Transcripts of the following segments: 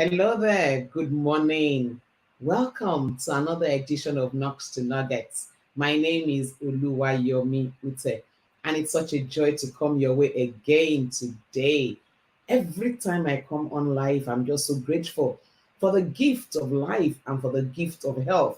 Hello there, good morning. Welcome to another edition of Knocks to Nuggets. My name is Oluwayomi Ute, and it's such a joy to come your way again today. Every time I come on live, I'm just so grateful for the gift of life and for the gift of health.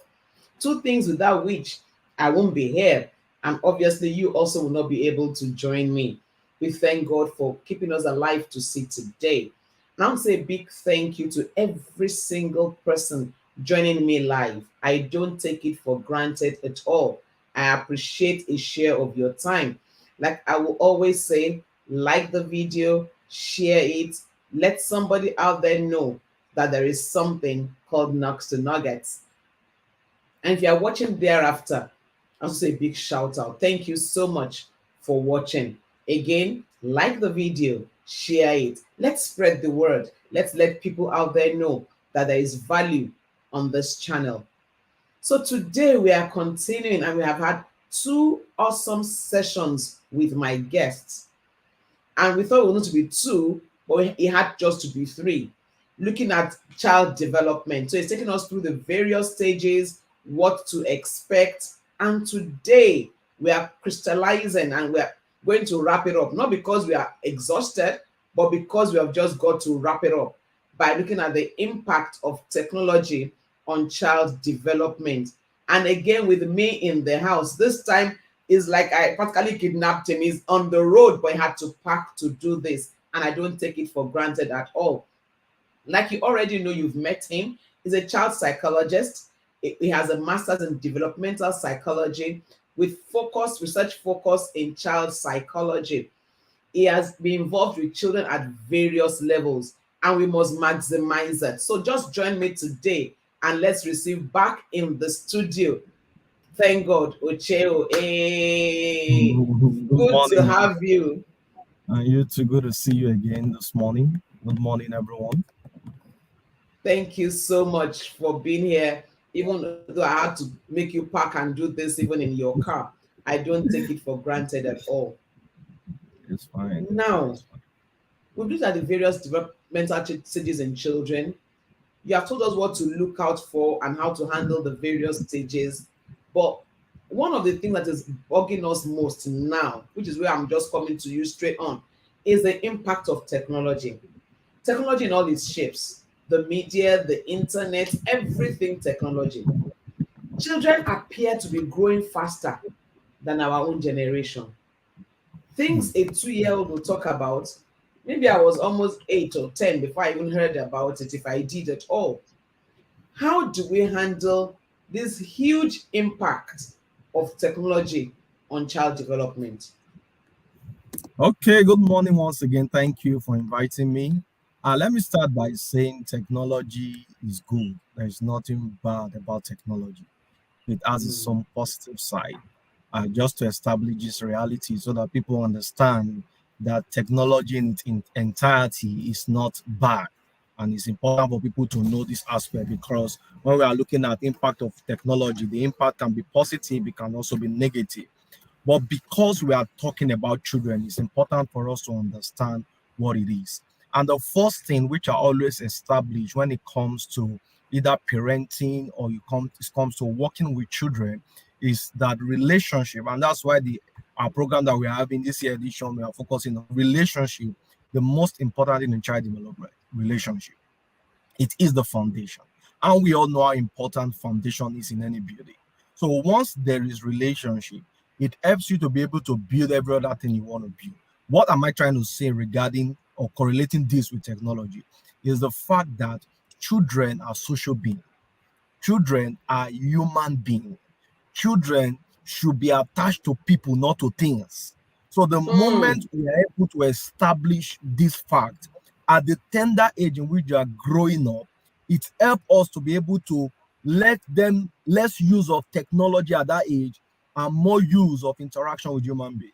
Two things without which I won't be here, and obviously, you also will not be able to join me. We thank God for keeping us alive to see today. And I want to say a big thank you to every single person joining me live. I don't take it for granted at all. I appreciate a share of your time. Like I will always say, like the video, share it, let somebody out there know that there is something called Knocks to Nuggets. And if you are watching thereafter, I want to say a big shout out. Thank you so much for watching. Again, like the video, share it. Let's spread the word. Let's let people out there know that there is value on this channel. So today we are continuing and we have had two awesome sessions with my guests. And we thought it was going to be two, but it had just to be three, looking at child development. So it's taking us through the various stages, what to expect. And today we are crystallizing and we are going to wrap it up, not because we are exhausted, but because we have just got to wrap it up by looking at the impact of technology on child development. And again, with me in the house, this time is like I practically kidnapped him. He's on the road, but he had to pack to do this. And I don't take it for granted at all. Like you already know, you've met him. He's a child psychologist. He has a master's in developmental psychology with research focus in child psychology. He has been involved with children at various levels, and we must maximize it. So just join me today and let's receive back in the studio. Thank God, Ocheho. Hey, Good good to morning. have you. You too. Good to see you again this morning. Good morning, everyone. Thank you so much for being here. Even though I had to make you park and do this even in your car, I don't take it for granted at all. It's fine. Now, It's fine. we've looked at the various developmental stages in children. You have told us what to look out for and how to handle the various stages. But one of the things that is bugging us most now, which is where I'm just coming to you straight on, is the impact of technology. Technology in all its shapes, the media, the internet, everything technology. Children appear to be growing faster than our own generation. Hmm. Things a 2 year old will talk about, maybe I was almost 8 or 10 before I even heard about it, if I did at all. How do we handle this huge impact of technology on child development? Okay. Good morning once again. Thank you for inviting me. Let me start by saying technology is good. There's nothing bad about technology. It has its Mm. some positive side. Just to establish this reality so that people understand that technology in its entirety is not bad. And it's important for people to know this aspect because when we are looking at impact of technology, the impact can be positive, it can also be negative. But because we are talking about children, it's important for us to understand what it is. And the first thing which I always establish when it comes to either parenting or it comes to working with children is that relationship. And that's why the our program that we are having this year edition, we are focusing on relationship, the most important thing in child development, relationship. It is the foundation. And we all know how important foundation is in any building. So once there is relationship, it helps you to be able to build every other thing you want to build. What am I trying to say regarding or correlating this with technology? Is the fact that children are social beings. Children are human beings. Children should be attached to people, not to things. So the Mm. moment we are able to establish this fact at the tender age in which they are growing up, it helps us to be able to let them less use of technology at that age and more use of interaction with human beings.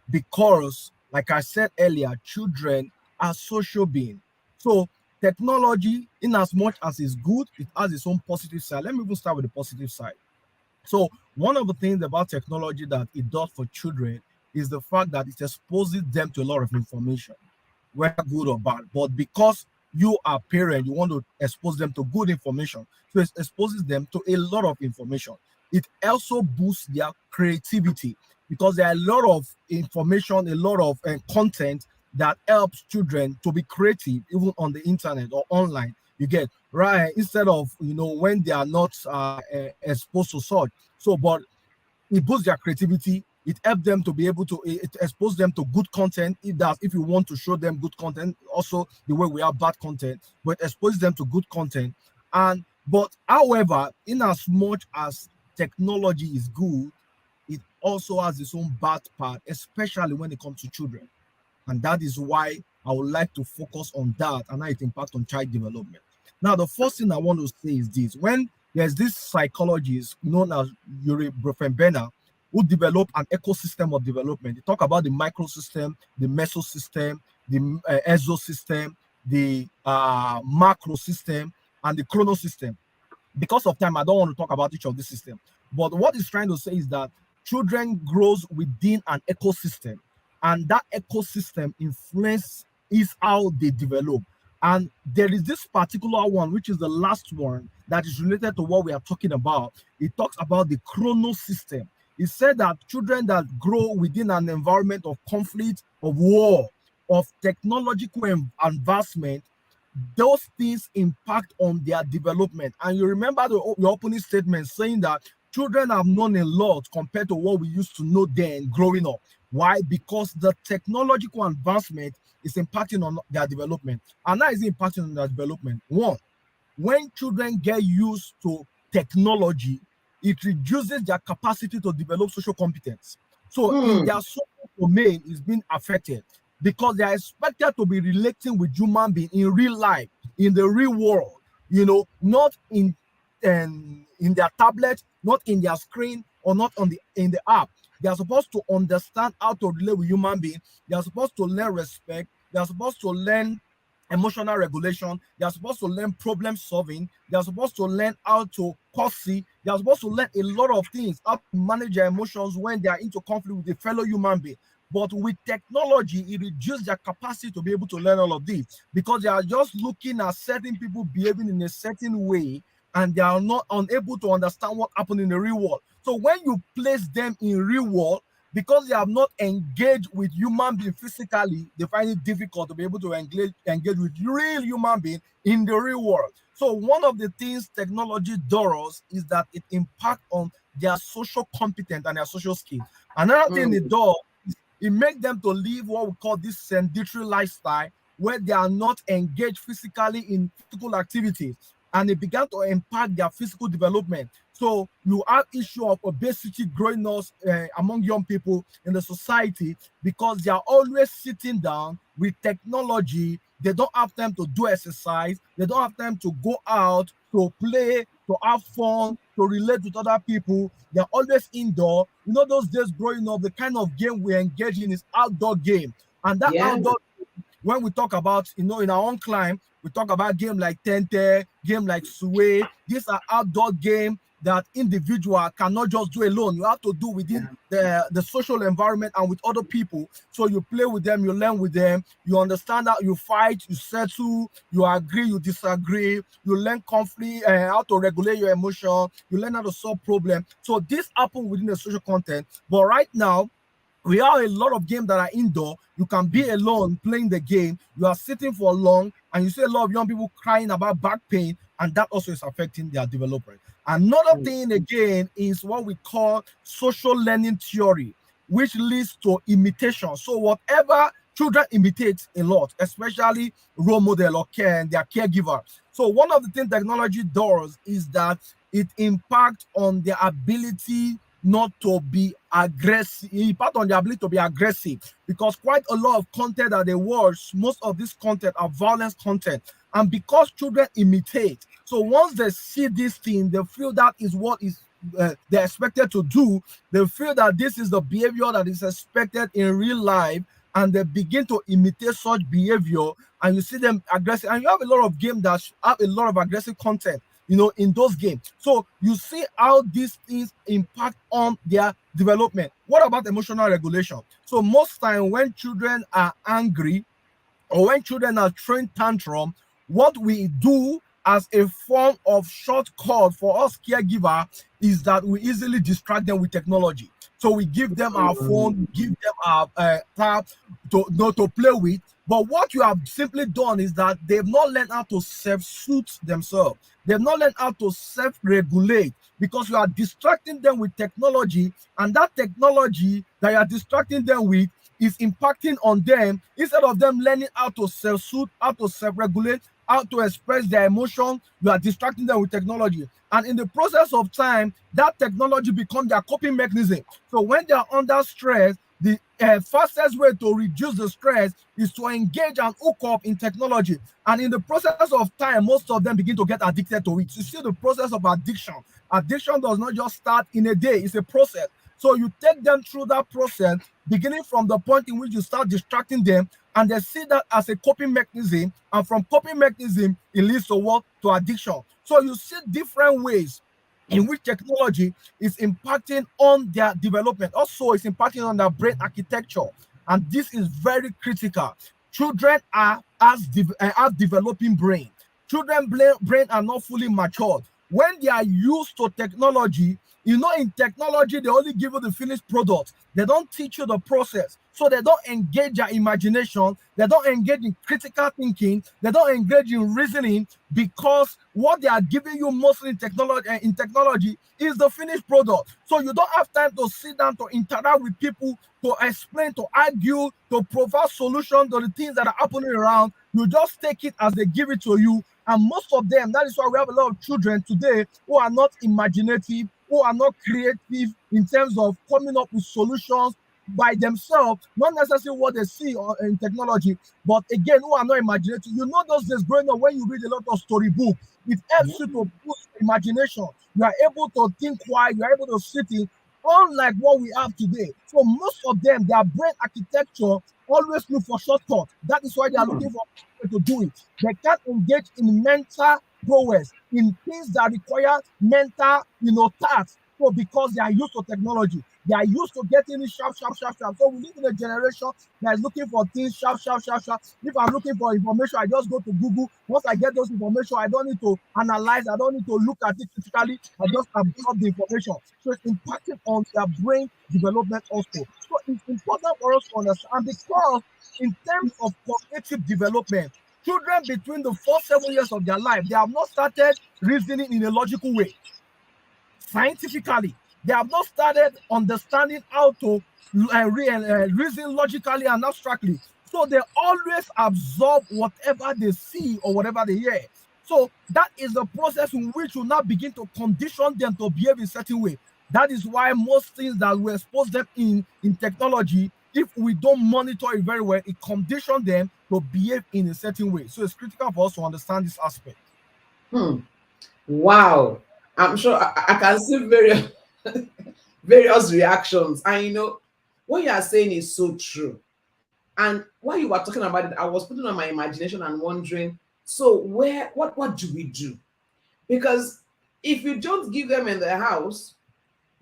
Because, like I said earlier, children are social beings. So technology, in as much as it's good, it has its own positive side. Let me even start with the positive side. So one of the things about technology that it does for children is the fact that it exposes them to a lot of information, whether good or bad. But because you are parent, you want to expose them to good information. So it exposes them to a lot of information. It also boosts their creativity because there are a lot of information, a lot of content that helps children to be creative, even on the internet or online. You get right instead of when they are not exposed to such. So, but it boosts their creativity. It helps them to be able to it expose them to good content. If you want to show them good content, also the way we have bad content, but expose them to good content. And but however, in as much as technology is good, it also has its own bad part, especially when it comes to children. And that is why I would like to focus on that and how it impacts on child development. Now, the first thing I want to say is this: when there's this psychologist known as Yuri Brofenbena, who developed an ecosystem of development. They talk about the microsystem, the mesosystem, the exosystem, the macro system, and the chronosystem. Because of time, I don't want to talk about each of the system. But what he's trying to say is that children grows within an ecosystem, and that ecosystem influence is how they develop. And there is this particular one, which is the last one, that is related to what we are talking about. It talks about the chronos system. It said that children that grow within an environment of conflict, of war, of technological advancement, those things impact on their development. And you remember your opening statement saying that children have known a lot compared to what we used to know then growing up. Why? Because the technological advancement is impacting on their development. And that is impacting on their development. One, when children get used to technology, it reduces their capacity to develop social competence. So in Hmm. their social domain is being affected because they are expected to be relating with human beings in real life, in the real world, not in their tablet, not in their screen, or not on the app. They are supposed to understand how to relate with human beings. They are supposed to learn respect. They are supposed to learn emotional regulation. They are supposed to learn problem solving. They are supposed to learn how to courtesy. They are supposed to learn a lot of things, how to manage their emotions when they are into conflict with a fellow human being. But with technology, it reduces their capacity to be able to learn all of this because they are just looking at certain people behaving in a certain way, and they are not unable to understand what happened in the real world. So when you place them in real world, because they have not engaged with human being physically, they find it difficult to be able to engage with real human being in the real world. So one of the things technology does is that it impacts on their social competence and their social skills. Another thing it Hmm. does is it makes them to live what we call this sedentary lifestyle, where they are not engaged physically in physical activities, and it began to impact their physical development. So you have issue of obesity growing us among young people in the society because they are always sitting down with technology. They don't have time to do exercise. They don't have time to go out to play, to have fun, to relate with other people. They're always indoor. Those days growing up, the kind of game we engage in is outdoor game. And that Yeah. outdoor, when we talk about, in our own climb, we talk about game like Tente, game like Sway. These are outdoor game that individual cannot just do alone. You have to do within Yeah. the social environment and with other people. So you play with them, you learn with them, you understand how you fight, you settle, you agree, you disagree, you learn conflict, how to regulate your emotion, you learn how to solve problems. So this happen within the social content. But right now, we have a lot of games that are indoor. You can be alone playing the game. You are sitting for long, and you see a lot of young people crying about back pain, and that also is affecting their development. Another Hmm. thing again is what we call social learning theory, which leads to imitation. So whatever children imitate a lot, especially role model or their caregiver. So one of the things technology does is that it impacts on their ability not to be aggressive, impact on the ability to be aggressive, because quite a lot of content that they watch, most of this content are violence content. And because children imitate, so once they see this thing, they feel that is what is they're expected to do. They feel that this is the behavior that is expected in real life, and they begin to imitate such behavior. And you see them aggressive, and you have a lot of games that have a lot of aggressive content, in those games. So you see how these things impact on their development. What about emotional regulation? So most time when children are angry or when children are throwing tantrum, What we do as a form of shortcut for us caregiver is that we easily distract them with technology. So we give them our phone, we give them our tab to play with. But what you have simply done is that they've not learned how to self-suit themselves. They've not learned how to self-regulate because you are distracting them with technology, and that technology that you are distracting them with is impacting on them instead of them learning how to self-suit, how to self-regulate, how to express their emotion. You are distracting them with technology. And in the process of time, that technology becomes their coping mechanism. So when they are under stress, the fastest way to reduce the stress is to engage and hook up in technology. And in the process of time, most of them begin to get addicted to it. You see the process of addiction. Addiction does not just start in a day, it's a process. So you take them through that process, beginning from the point in which you start distracting them, and they see that as a coping mechanism. And from coping mechanism, it leads to what? To addiction. So you see different ways in which technology is impacting on their development. Also, it's impacting on their brain architecture. And this is very critical. Children have developing brain. Children brain are not fully matured. When they are used to technology, in technology, they only give you the finished product. They don't teach you the process. So they don't engage your imagination. They don't engage in critical thinking. They don't engage in reasoning because what they are giving you mostly in technology is the finished product. So you don't have time to sit down to interact with people, to explain, to argue, to provide solutions to the things that are happening around. You just take it as they give it to you. And most of them, that is why we have a lot of children today who are not imaginative, who are not creative in terms of coming up with solutions by themselves, not necessarily what they see in technology, but again, who are not imaginative. You know, those days growing up, when you read a lot of storybook, it helps you to boost imagination. You are able to think wide, you are able to sit in, unlike what we have today. So most of them, their brain architecture always look for shortcuts. That is why they are looking for a way to do it. They can't engage in mental prowess, in things that require mental, tasks. So because they are used to technology, they are used to getting it sharp, sharp, sharp, sharp. So we live in a generation that is looking for things sharp, sharp, sharp, sharp. If I'm looking for information, I just go to Google. Once I get those information, I don't need to analyze. I don't need to look at it critically. I just absorb the information. So it's impacting on their brain development also. So it's important for us to understand because in terms of cognitive development, children between the first 7 years of their life, they have not started reasoning in a logical way. Scientifically, they have not started understanding how to reason logically and abstractly. So they always absorb whatever they see or whatever they hear. So that is the process in which you now begin to condition them to behave in a certain way. That is why most things that we expose them in technology, if we don't monitor it very well, it conditions them to behave in a certain way. So it's critical for us to understand this aspect. Hmm. Wow. I'm sure I can see various various reactions. And what you are saying is so true. And while you were talking about it, I was putting on my imagination and wondering, so what do we do? Because if you don't give them in the house,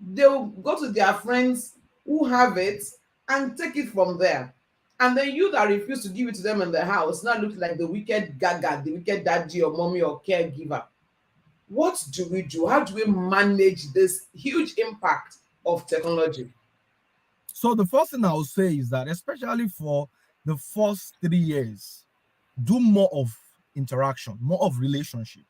they'll go to their friends who have it and take it from there. And then you that refuse to give it to them in the house now looks like the wicked gaga, the wicked daddy or mommy or caregiver. What do we do? How do we manage this huge impact of technology? So the first thing I will say is that, especially for the first 3 years, do more of interaction, more of relationship,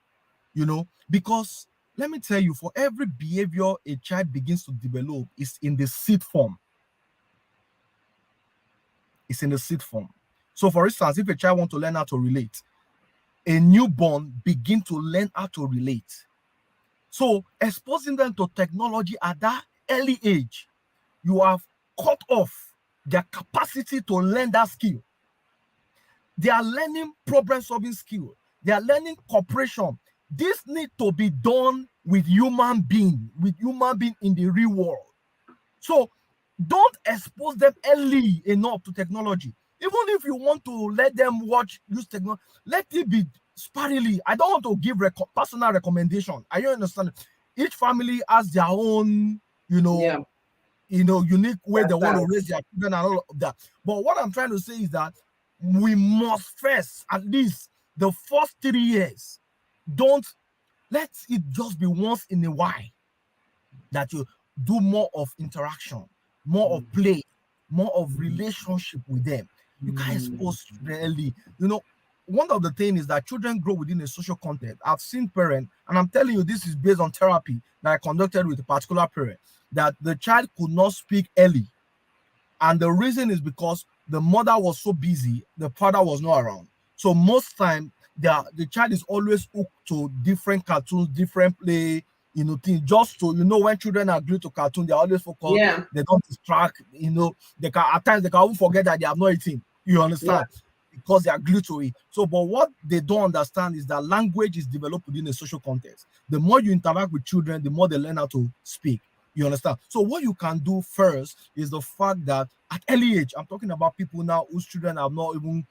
because let me tell you, for every behavior a child begins to develop is in the seed form. It's in the seed form. So for instance, if a child wants to learn how to relate, a newborn begin to learn how to relate. So exposing them to technology at that early age, you have cut off their capacity to learn that skill. They are learning problem solving skill. They are learning cooperation. This need to be done with human being in the real world. So don't expose them early enough to technology. Even if you want to let them use technology, let it be sparingly. I don't want to give personal recommendation. Are you understand? Each family has their own, Yeah, unique way they want to that's raise their children and all of that. But what I'm trying to say is that we must first at least the first 3 years, don't let it just be once in a while that you do more of interaction, more of play, more of relationship with them. You can't expose children early. One of the things is that children grow within a social context. I've seen parents, and I'm telling you, this is based on therapy that I conducted with a particular parent, that the child could not speak early. And the reason is because the mother was so busy, the father was not around. So most time, the child is always hooked to different cartoons, different play, things. Just so when children are glued to cartoon, they're always focused. Yeah. They don't distract. They can at times they can even forget that they have not eaten. You Yeah. understand? Because they are glued to it. So, but what they don't understand is that language is developed within a social context. The more you interact with children, the more they learn how to speak. You understand? So what you can do first is the fact that at early age, I'm talking about people now whose children have not even,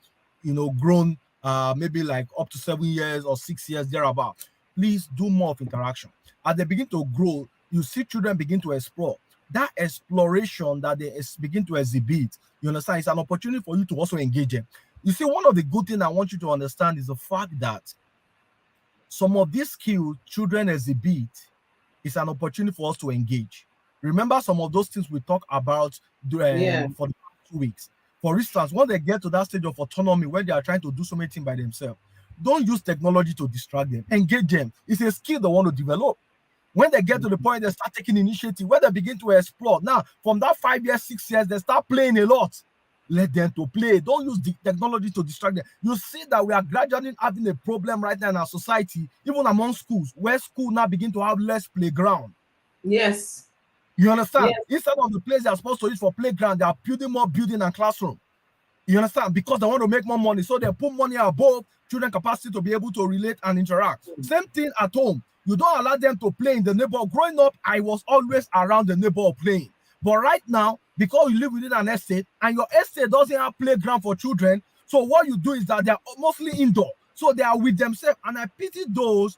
grown, maybe like up to 7 years or 6 years thereabout. Please do more of interaction. As they begin to grow, you see children begin to explore. That exploration that they begin to exhibit, you understand, it's an opportunity for you to also engage them. You see, one of the good things I want you to understand is the fact that some of these skills children exhibit is an opportunity for us to engage. Remember some of those things we talk about Yeah. for the past 2 weeks. For instance, when they get to that stage of autonomy, where they are trying to do so many things by themselves, don't use technology to distract them. Engage them. It's a skill they want to develop. When they get to the point, they start taking initiative, where they begin to explore. Now, from that 5 years, 6 years, they start playing a lot. Let them to play. Don't use the technology to distract them. You see that we are gradually having a problem right now in our society, even among schools, where school now begin to have less playground. Yes. You understand? Yes. Instead of the place they are supposed to use for playground, they are building more building and classroom. You understand? Because they want to make more money. So they put money above children's capacity to be able to relate and interact. Same thing at home. You don't allow them to play in the neighborhood. Growing up, I was always around the neighborhood playing. But right now, because you live within an estate and your estate doesn't have playground for children, so what you do is that they are mostly indoor. So they are with themselves. And I pity those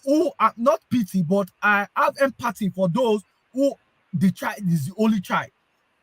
who are not pity, but I have empathy for those who the child is the only child.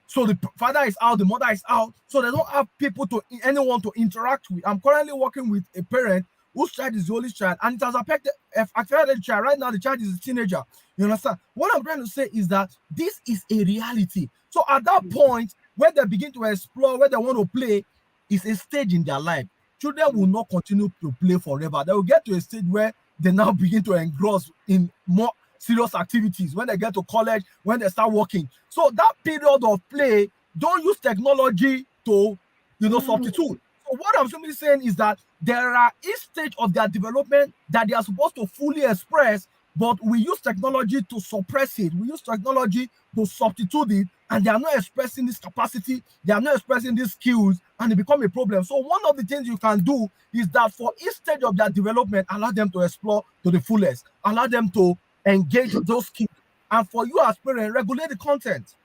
So the father is out, the mother is out, so they don't have people anyone to interact with. I'm currently working with a parent whose child is the only child, and it has affected the child. Right now, the child is a teenager. You understand? What I'm trying to say is that this is a reality. So at that point, when they begin to explore, where they want to play, is a stage in their life. Children will not continue to play forever. They will get to a stage where they now begin to engross in more serious activities. When they get to college, when they start working. So that period of play, don't use technology to, substitute. So what I'm simply saying is that there are each stage of their development that they are supposed to fully express, but we use technology to suppress it. We use technology to substitute it, and they are not expressing this capacity, they are not expressing these skills, and it becomes a problem. So one of the things you can do is that for each stage of their development, allow them to explore to the fullest, allow them to engage those skills. And for you as parents, regulate the content.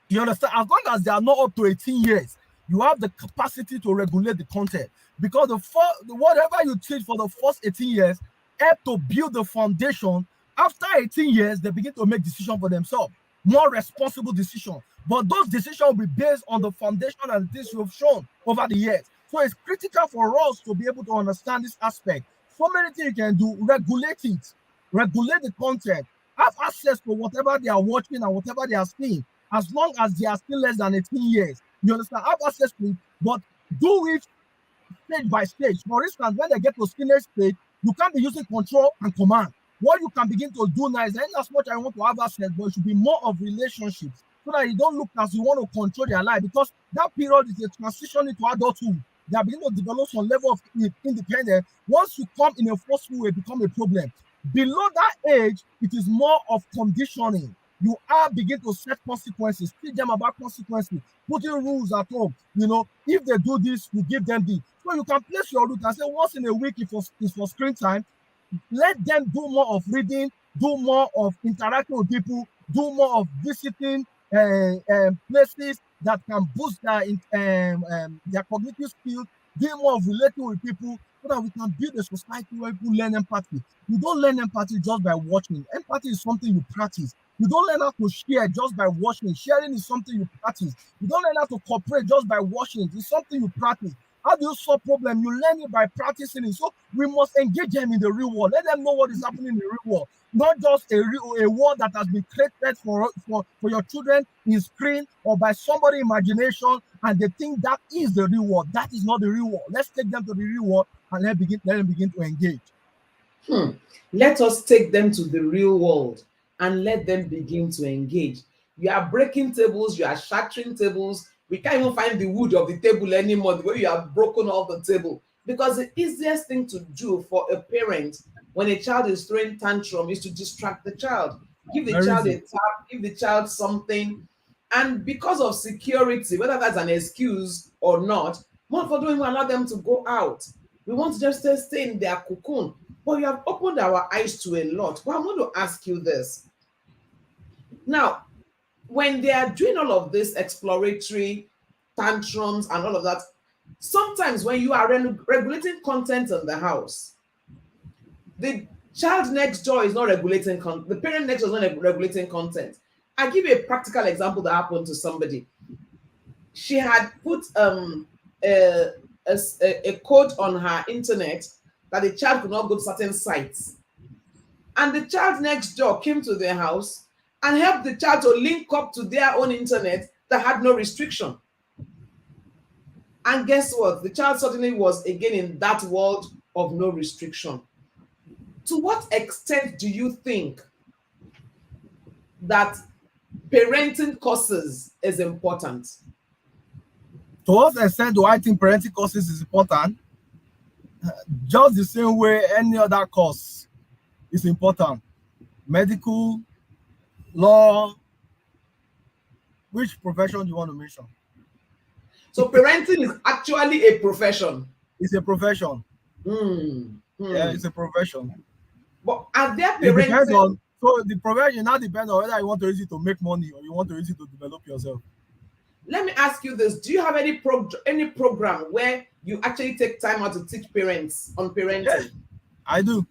You understand? As long as they are not up to 18 years, you have the capacity to regulate the content. Because whatever you teach for the first 18 years help to build the foundation. After 18 years, they begin to make decisions for themselves, more responsible decisions. But those decisions will be based on the foundation and things you've shown over the years. So it's critical for us to be able to understand this aspect. So many things you can do, regulate it, regulate the content, have access to whatever they are watching and whatever they are seeing, as long as they are still less than 18 years. You understand? Have access to it, but do it stage by stage. For instance, when they get to teenage stage, you can't be using control and command. What you can begin to do now is, ain't as much I want to have access, but it should be more of relationships, so that you don't look as you want to control their life, because that period is a transition into adulthood. They are beginning to develop some level of independence. Once you come in a forceful way, it becomes a problem. Below that age, it is more of conditioning. You are begin to set consequences, teach them about consequences, putting rules at home. If they do this, you give them this. So you can place your route and say once in a week, if it's for screen time, let them do more of reading, do more of interacting with people, do more of visiting places that can boost their cognitive skills, do more of relating with people, so that we can build a society where people learn empathy. You don't learn empathy just by watching. Empathy is something you practice. You don't learn how to share just by watching. Sharing is something you practice. You don't learn how to cooperate just by watching. It's something you practice. How do you solve problem? You learn it by practicing it. So we must engage them in the real world. Let them know what is happening in the real world, not just a world that has been created for your children in screen or by somebody imagination, and they think that is the real world. That is not the real world. Let's take them to the real world and let them begin to engage. Let us take them to the real world and let them begin to engage. You are breaking tables, you are shattering tables. We can't even find the wood of the table anymore, the way you have broken all the table. Because the easiest thing to do for a parent when a child is throwing tantrum is to distract the child. Give the Very child a easy. tap, give the child something. And because of security, whether that's an excuse or not, more for don't even allow them to go out. We want to just stay in their cocoon. But you have opened our eyes to a lot. But I want to ask you this. Now, when they are doing all of this exploratory tantrums and all of that, sometimes when you are regulating content in the house, the child next door is not regulating the parent next door is not regulating content. I give you a practical example that happened to somebody. She had put a, a code on her internet that the child could not go to certain sites. And the child next door came to their house and helped the child to link up to their own internet that had no restriction. And guess what? The child suddenly was again in that world of no restriction. To what extent do you think that parenting courses is important? To what extent do I think parenting courses is important? Just the same way any other course is important. Medical, law, which profession do you want to mention? So parenting is actually a profession. It's a profession. Hmm. Yeah, it's a profession. But are there It depends parenting? on, so the profession now depends on whether you want to use it to make money or you want to use it to develop yourself. Let me ask you this: do you have any program where you actually take time out to teach parents on Yeah, parenting? I do.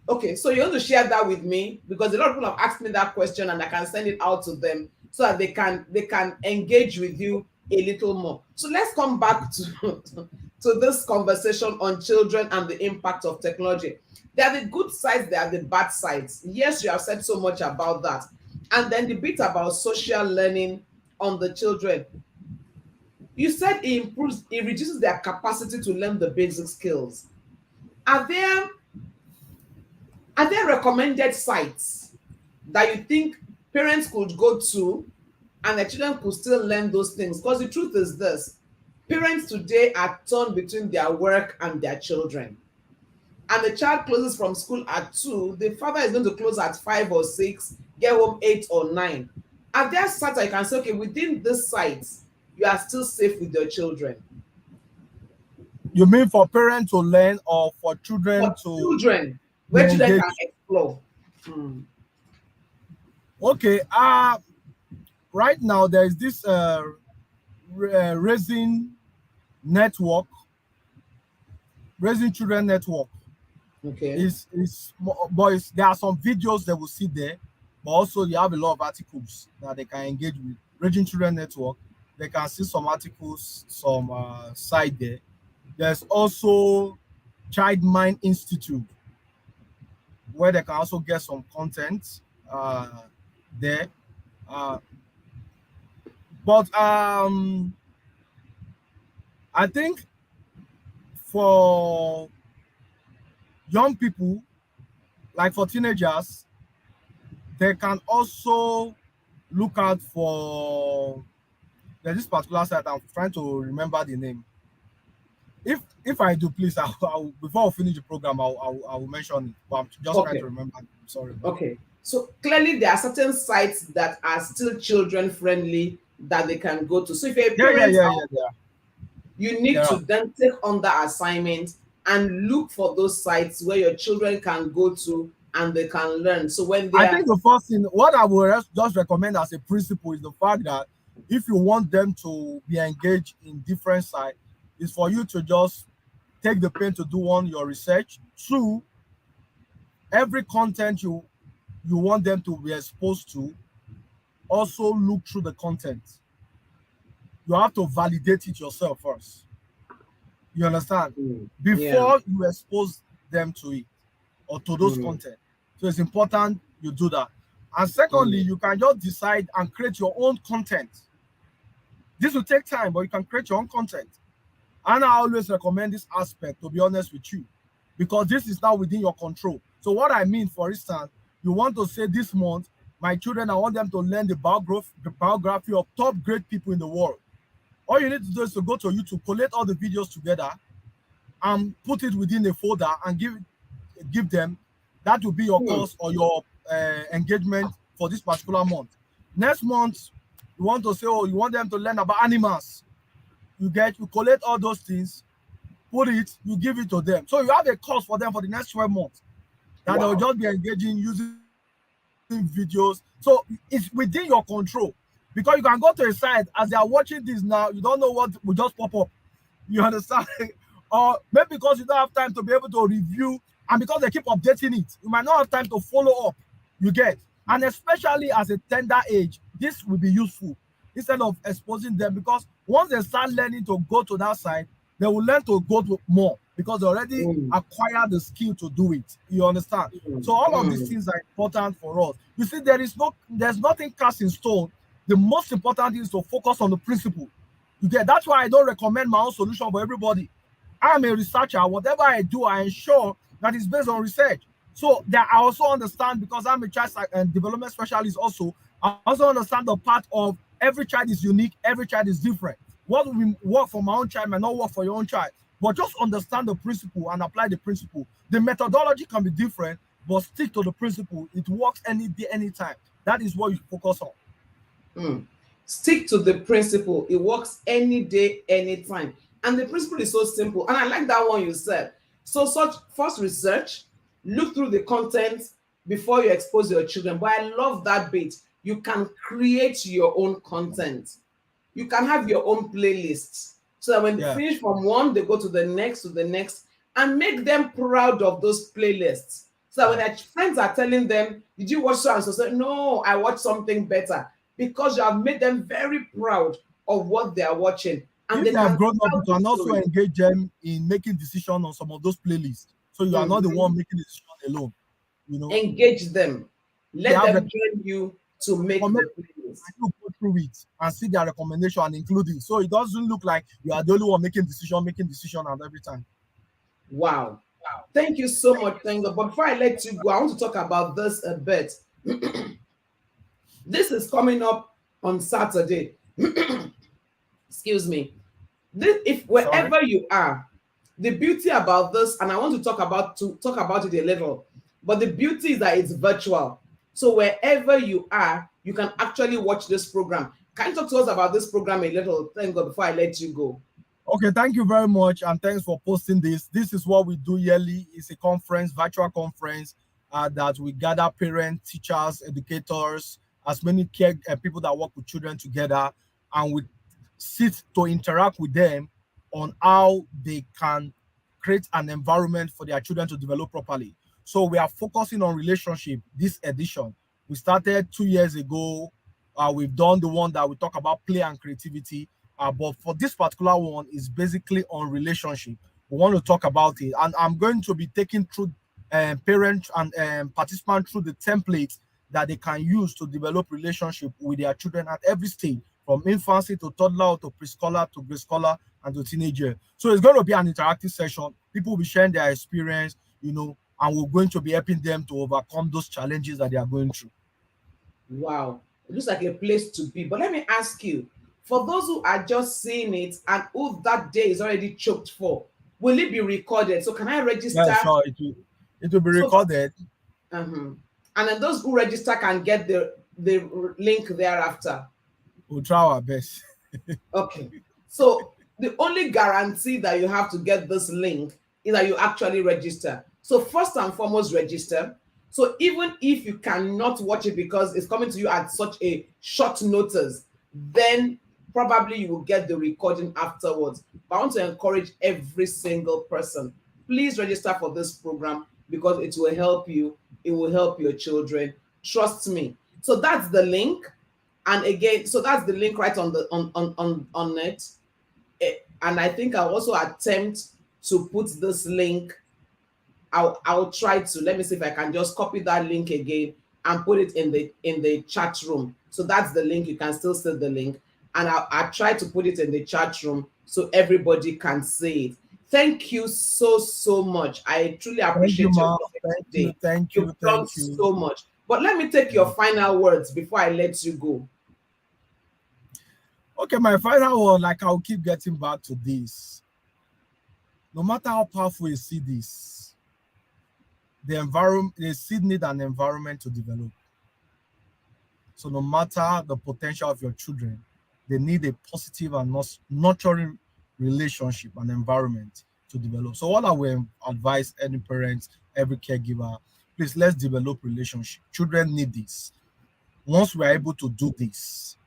Okay, so you want to share that with me, because a lot of people have asked me that question and I can send it out to them so that they can engage with you a little more. So let's come back to to this conversation on children and the impact of technology. There are the good sides, there are the bad sides. Yes, you have said so much about that. And then the bit about social learning on the children. You said it reduces their capacity to learn the basic skills. Are there Are there recommended sites that you think parents could go to and the children could still learn those things? Because the truth is this: parents today are torn between their work and their children. And the child closes from school at 2, the father is going to close at 5 or 6, get home 8 or 9. Are there sites that you can say, okay, within this site, you are still safe with your children? You mean for parents to learn or for For children to children, be where children can engaged? explore. Hmm. Okay. Right now there is this raising network, raising children network. Okay. Is boys. There are some videos they will see there, but also you have a lot of articles that they can engage with. Raising children network. They can see some articles, some site there. There's also Child Mind Institute, where they can also get some content there. Uh, but I think for young people, like for teenagers, they can also look out for, there's this particular site. I'm trying to remember the name. If I do, please, I'll before I finish the program, I will mention it. But I'm just trying to Okay. remember. I'm sorry about Okay. So clearly there are certain sites that are still children friendly that they can go to. So if you're a that. Yeah, parent, yeah. you need There to are. then take on that assignment and look for those sites where your children can go to and they can learn. So when they I are think the first thing, what I would just recommend as a principle is the fact that if you want them to be engaged in different sites, is for you to just take the pain to do one your research. Two, every content you want them to be exposed to, also look through the content. You have to validate it yourself first. You understand? Yeah. Before you expose them to it or to those Mm, content. So it's important you do that. And secondly, mm, you can just decide and create your own content. This will take time, but you can create your own content. And I always recommend this aspect, to be honest with you, because this is now within your control. So what I mean, for instance, you want to say this month, my children, I want them to learn the biography of top great people in the world. All you need to do is to go to YouTube, collect all the videos together, and put it within a folder and give them. That will be your mm. course or your engagement for this particular month. Next month, you want to say, oh, you want them to learn about animals. You collect all those things, put it, you give it to them. So you have a course for them for the next 12 months that they'll Wow. just be engaging using videos. So it's within your control because you can go to a site as they are watching this now, you don't know what will just pop up. You understand? Or maybe because you don't have time to be able to review, and because they keep updating it, you might not have time to follow up. You get, and especially as a tender age, this will be useful instead of exposing them because once they start learning to go to that side, they will learn to go to more because they already Mm, acquire the skill to do it. You understand? mm, So all of these mm. things are important for us. You see, there's nothing cast in stone. The most important thing is to focus on the principle. You get, that's why I don't recommend my own solution for everybody. I'm a researcher. Whatever I do, I ensure that it's based on research. So that I also understand because I'm a and development specialist also. I also understand the part of every child is unique, every child is different. What will work for my own child might not work for your own child. But just understand the principle and apply the principle. The methodology can be different, but stick to the principle. It works any day, anytime. That is what you focus on. Mm. Stick to the principle. It works any day, anytime. And the principle is so simple. And I like that one you said. So, such first research, look through the content before you expose your children. But I love that bit. You can create your own content. You can have your own playlists. So that when they Yeah. finish from one, they go to the next, and make them proud of those playlists. So that when Yeah. their friends are telling them, "Did you watch so and so?" Say, "No, I watched something better," because you have made them very proud of what they are watching, and If they they have can grown up, tell you the can also story. engage them in making decisions on some of those playlists. So you are not the Mhm. one making the decision alone. You know, Engage them, they let have them join you to make recommend the playlist. and you go through it and see their recommendation and include it. So it doesn't look like you are the only one making decision at every time. Wow. Thank you so much, thank God. But before I let you go, I want to talk about this a bit. This is coming up on Saturday. Excuse me. This, if Sorry. wherever you are, the beauty about this, and I want to talk about it a little, but the beauty is that it's virtual. So wherever you are, you can actually watch this program. Can you talk to us about this program a little? Thank God before I let you go. Okay, thank you very much, and thanks for posting this. This is what we do yearly. It's a conference, virtual conference, that we gather parents, teachers, educators, as many care people that work with children together, and we sit to interact with them on how they can create an environment for their children to develop properly. So we are focusing on relationship this edition. We started 2 years ago. We've done the one that we talk about play and creativity, but for this particular one, is basically on relationship. We want to talk about it, and I'm going to be taking through parent and participant through the templates that they can use to develop relationship with their children at every stage, from infancy to toddler to preschooler to grade scholar and to teenager. So it's going to be an interactive session. People will be sharing their experience, and we're going to be helping them to overcome those challenges that they are going through. Wow. It looks like a place to be. But let me ask you, for those who are just seeing it and who that day is already choked for, will it be recorded? So can I Yeah, register? sure. It will be So recorded. uh-huh. And then those who register can get the link thereafter. We'll try our best. Okay. So the only guarantee that you have to get this link is that you actually register. So first and foremost, register. So even if you cannot watch it because it's coming to you at such a short notice, then probably you will get the recording afterwards. But I want to encourage every single person. Please register for this program because it will help you. It will help your children. Trust me. So that's the link. And again, so that's the link right on the on it. And I think I'll also attempt to put this link. I'll try to, let me see if I can just copy that link again and put it in the chat room. So that's the link. You can still see the link, and I'll try to put it in the chat room so everybody can see it. Thank you so much. I truly Thank you, appreciate your ma. visit Thank you, today. thank You've you, done thank you. so much. But let me take your Yeah. final words before I let you go. Okay, my final one, like I'll keep getting back to this. No matter how powerful you see this, the environment, the seed need an environment to develop. So no matter the potential of your children, they need a positive and nurturing relationship and environment to develop. So what I will advise any parent, every caregiver, please let's develop relationship. Children need this. Once we are able to do this,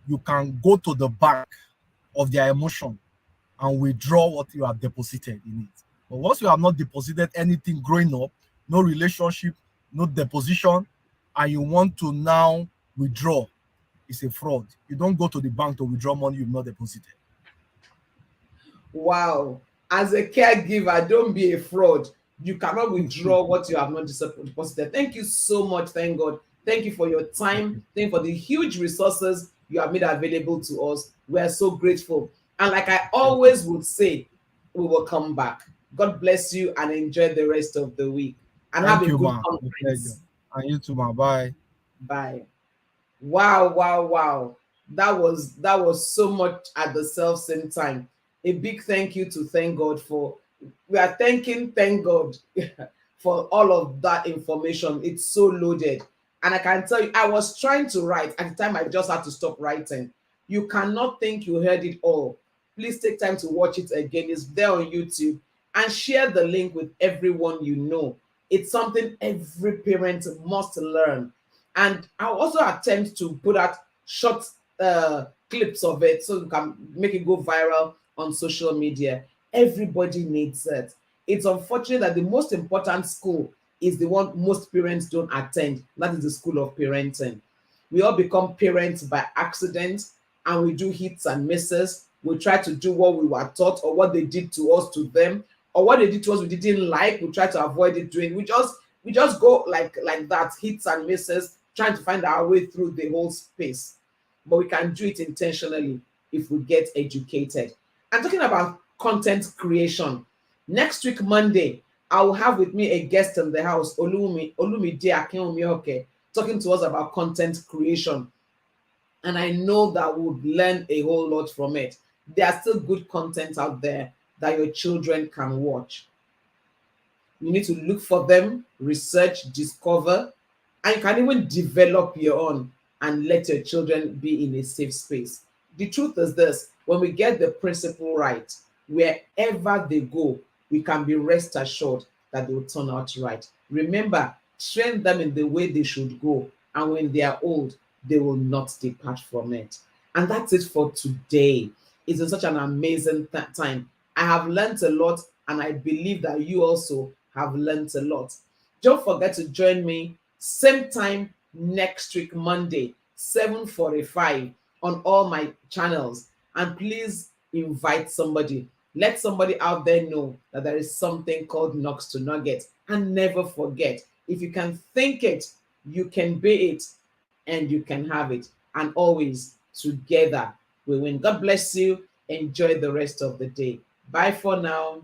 you can go to the bank of their emotion and withdraw what you have deposited in it. But once you have not deposited anything growing up, no relationship, no deposition, and you want to now withdraw, it's a fraud. You don't go to the bank to withdraw money you've not deposited. Wow. As a caregiver, don't be a fraud. You cannot withdraw what you have not deposited. Thank you so much. Thank God. Thank you for your time. Thank you for the huge resources you have made available to us. We are so grateful. And like I Thank you. always would say, we will come back. God bless you and enjoy the rest of the week. And have Thank a you, good ma. A pleasure. conference. And you too, ma. Bye. Bye. Wow, wow, wow. That was so much at the self same time. A big thank you to Thank God for, we are thanking Thank God for all of that information. It's so loaded. And I can tell you, I was trying to write at the time, I just had to stop writing. You cannot think you heard it all. Please take time to watch it again. It's there on YouTube, and share the link with everyone you know. It's something every parent must learn. And I'll also attempt to put out short clips of it so you can make it go viral on social media. Everybody needs it. It's unfortunate that the most important school is the one most parents don't attend. That is the school of parenting. We all become parents by accident, and we do hits and misses. We try to do what we were taught, or what they did to us to them, or what they did to us we didn't like. We try to avoid it doing. We just go like that, hits and misses, trying to find our way through the whole space. But we can do it intentionally if we get educated. I'm talking about content creation. Next week, Monday, I will have with me a guest in the house, Olumide Akinwumioke, talking to us about content creation. And I know that we would learn a whole lot from it. There are still good content out there that your children can watch. You need to look for them, research, discover, and you can even develop your own and let your children be in a safe space. The truth is this: when we get the principle right, wherever they go, we can be rest assured that they will turn out right. Remember, train them in the way they should go, and when they are old, they will not depart from it. And that's it for today. It's been such an amazing time. I have learned a lot, and I believe that you also have learned a lot. Don't forget to join me same time next week, Monday, 7:45 on all my channels. And please invite somebody. Let somebody out there know that there is something called Knocks to Nugget. And never forget, if you can think it, you can be it, and you can have it. And always together we win. God bless you. Enjoy the rest of the day. Bye for now.